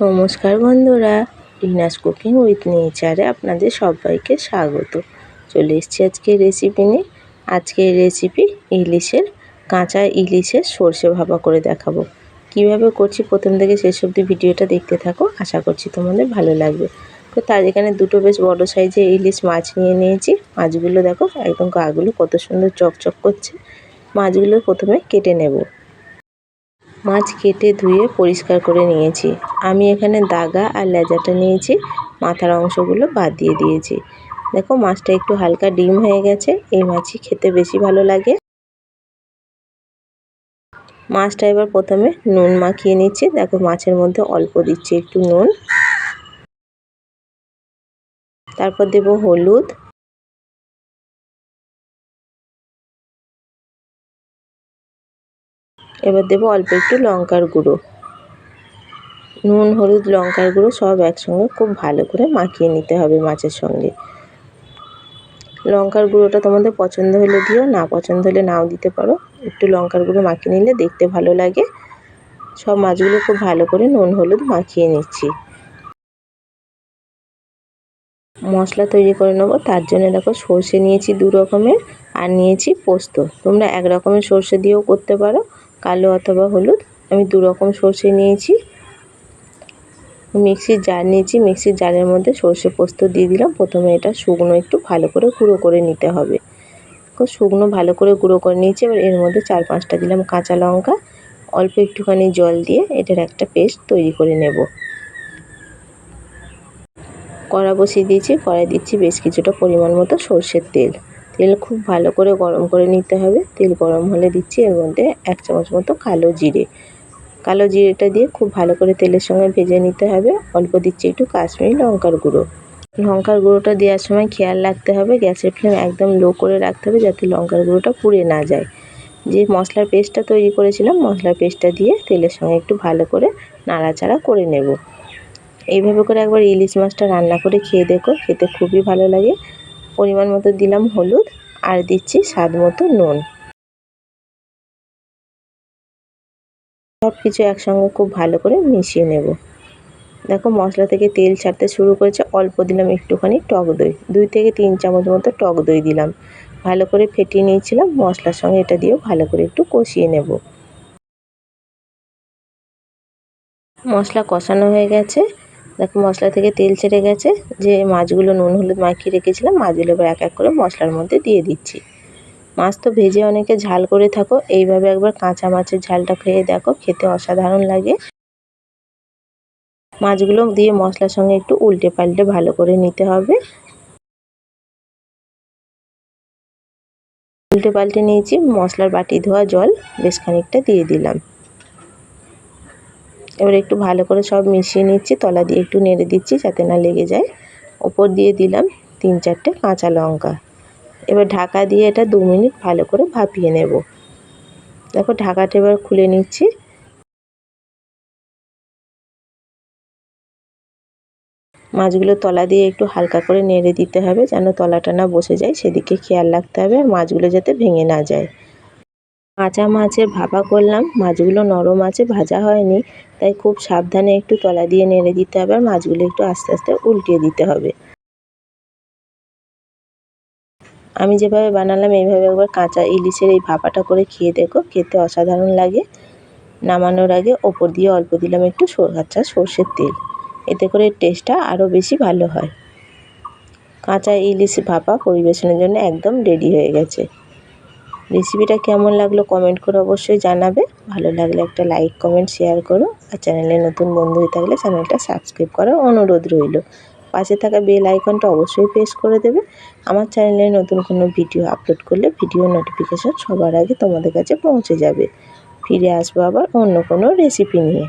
নমস্কার বন্ধুরা, Rina's cooking with নেচারে আপনাদের সবাইকে স্বাগত। চলে এসেছি আজকে রেসিপি নিয়ে। আজকের রেসিপি কাঁচা ইলিশের সর্ষে ভাপা করে দেখাবো। কিভাবে করছি প্রথম থেকে শেষ অবধি ভিডিওটা দেখতে থাকো, আশা করছি তোমাদের ভালো লাগবে। তো তার এখানে দুটো বেশ বড় সাইজের ইলিশ মাছ নিয়ে নিয়েছি। মাছগুলো দেখো একদম গাগুলো কত সুন্দর চকচক করছে। মাছগুলো প্রথমে কেটে নেব। মাছ কেটে ধুয়ে পরিষ্কার করে নিয়েছি। আমি এখানে দাগা আর লেজাটা নিয়েছি, মাথার অংশগুলো বাদ দিয়ে দিয়েছি। দেখো মাছটা একটু হালকা ডিম হয়ে গেছে। এই মাছই খেতে বেশি ভালো লাগে। মাছটা এবার প্রথমে নুন মাখিয়ে নিচ্ছি। দেখো মাছের মধ্যে অল্প দিচ্ছি একটু নুন, তারপর দেব হলুদ, এবার দেব অল্প একটু লঙ্কার গুঁড়ো। নুন, হলুদ, লঙ্কার গুঁড়ো সব একসঙ্গে খুব ভালো করে মাখিয়ে নিতে হবে মাছের সঙ্গে। লঙ্কার গুঁড়োটা তোমাদের পছন্দ হলে দিও, না পছন্দ হলে নাও দিতে পারো। একটু লঙ্কার গুঁড়ো মাখিয়ে নিলে দেখতে ভালো লাগে। সব মাছগুলো খুব ভালো করে নুন হলুদ মাখিয়ে নিচ্ছি। মশলা তৈরি করে নেব। তার জন্য দেখো সর্ষে নিয়েছি 2 রকমের, আর নিয়েছি পোস্ত। তোমরা 1 রকমের সর্ষে দিয়েও করতে পারো, কালো অথবা হলুদ। আমি 2 রকম সর্ষে নিয়েছি। মিক্সির জার নিয়েছি, মিক্সির জারের মধ্যে সর্ষে পোস্ত দিয়ে দিলাম। প্রথমে এটা শুকনো একটু ভালো করে গুঁড়ো করে নিতে হবে। শুকনো ভালো করে গুঁড়ো করে নিয়েছি। এবার এর মধ্যে 4-5টা দিলাম কাঁচা লঙ্কা। অল্প একটুখানি জল দিয়ে এটার একটা পেস্ট তৈরি করে নেব। কড়া বসিয়ে দিয়েছি, কড়াই দিচ্ছি বেশ কিছুটা পরিমাণ মতো সর্ষের তেল। তেল খুব ভালো করে গরম করে নিতে হবে। তেল গরম হলে দিচ্ছি এর মধ্যে 1 চামচ মতো কালো জিরে। কালো জিরেটা দিয়ে খুব ভালো করে তেলের সঙ্গে ভেজে নিতে হবে। অল্প দিচ্ছি একটু কাশ্মীরি লঙ্কার গুঁড়ো। লঙ্কার গুঁড়োটা দেওয়ার সময় খেয়াল রাখতে হবে, গ্যাসের ফ্লেম একদম লো করে রাখতে হবে যাতে লঙ্কার গুঁড়োটা পুড়ে না যায়। যে মশলার পেস্টটা তৈরি করেছিলাম, মশলার পেস্টটা দিয়ে তেলের সঙ্গে একটু ভালো করে নাড়াচাড়া করে নেব। এইভাবে করে একবার ইলিশ মাছটা রান্না করে খেয়ে দেখো, খেতে খুবই ভালো লাগে। পরিমাণ মতো দিলাম হলুদ, আর দিচ্ছি স্বাদ মতো নুন। সব কিছু একসঙ্গে খুব ভালো করে মিশিয়ে নেব। দেখো মশলা থেকে তেল ছাড়তে শুরু করেছে। অল্প দিলাম একটুখানি টক দই, 2 থেকে 3 চামচ মতো টক দই দিলাম। ভালো করে ফেটিয়ে নিয়েছিলাম। মশলার সঙ্গে এটা দিয়েও ভালো করে একটু কষিয়ে নেব। মশলা কষানো হয়ে গেছে। দেখো মশলা থেকে তেল ছেড়ে গেছে। যে মাছগুলো নুন হলুদ মাখিয়ে রেখেছিলাম, মাছগুলো এবার এক এক করে মশলার মধ্যে দিয়ে দিচ্ছি। মাছ তো ভেজে অনেকে ঝাল করে থাকো, এইভাবে একবার কাঁচা মাছের ঝালটা খেয়ে দেখো, খেতে অসাধারণ লাগে। মাছগুলো দিয়ে মশলার সঙ্গে একটু উল্টে পাল্টে ভালো করে নিতে হবে। উল্টে পাল্টে নিয়েছি। মশলার বাটি ধোয়া জল বেশ খানিকটা দিয়ে দিলাম। এবার একটু ভালো করে সব মিশিয়ে নিচ্ছি। তলা দিয়ে একটু নেড়ে দিচ্ছি যাতে না লেগে যায়। ওপর দিয়ে দিলাম 3-4টে কাঁচা লঙ্কা। এবার ঢাকা দিয়ে এটা 2 মিনিট ভালো করে ভাপিয়ে নেব। দেখো ঢাকাটা এবার খুলে নিচ্ছি। মাছগুলো তলা দিয়ে একটু হালকা করে নেড়ে দিতে হবে যেন তলাটা না বসে যায়, সেদিকে খেয়াল রাখতে হবে। আর মাছগুলো যাতে ভেঙে না যায়। কাঁচা মাছের ভাপা করলাম, মাছগুলো নরম আছে, ভাজা হয়নি, তাই খুব সাবধানে একটু তলা দিয়ে নেড়ে দিতে হবে। আর মাছগুলো একটু আস্তে আস্তে উল্টিয়ে দিতে হবে। আমি যেভাবে বানালাম এইভাবে একবার কাঁচা ইলিশের এই ভাপাটা করে খেয়ে দেখো, খেতে অসাধারণ লাগে। নামানোর আগে ওপর দিয়ে অল্প দিলাম একটু কাঁচা সর্ষের তেল, এতে করে টেস্টটা আরও বেশি ভালো হয়। কাঁচা ইলিশ ভাপা পরিবেশনের জন্য একদম রেডি হয়ে গেছে। রেসিপিটা কেমন লাগলো কমেন্ট করে অবশ্যই জানাবে। ভালো লাগলে একটা লাইক কমেন্ট শেয়ার করো। আর চ্যানেলে নতুন বন্ধু হয়ে থাকলে চ্যানেলটা সাবস্ক্রাইব করার অনুরোধ রইল। পাশে থাকা বেল আইকনটা অবশ্যই প্রেস করে দেবে। আমার চ্যানেলে নতুন কোনো ভিডিও আপলোড করলে ভিডিও নোটিফিকেশন সবার আগে তোমাদের কাছে পৌঁছে যাবে। ফিরে আসবো আবার অন্য কোনো রেসিপি নিয়ে।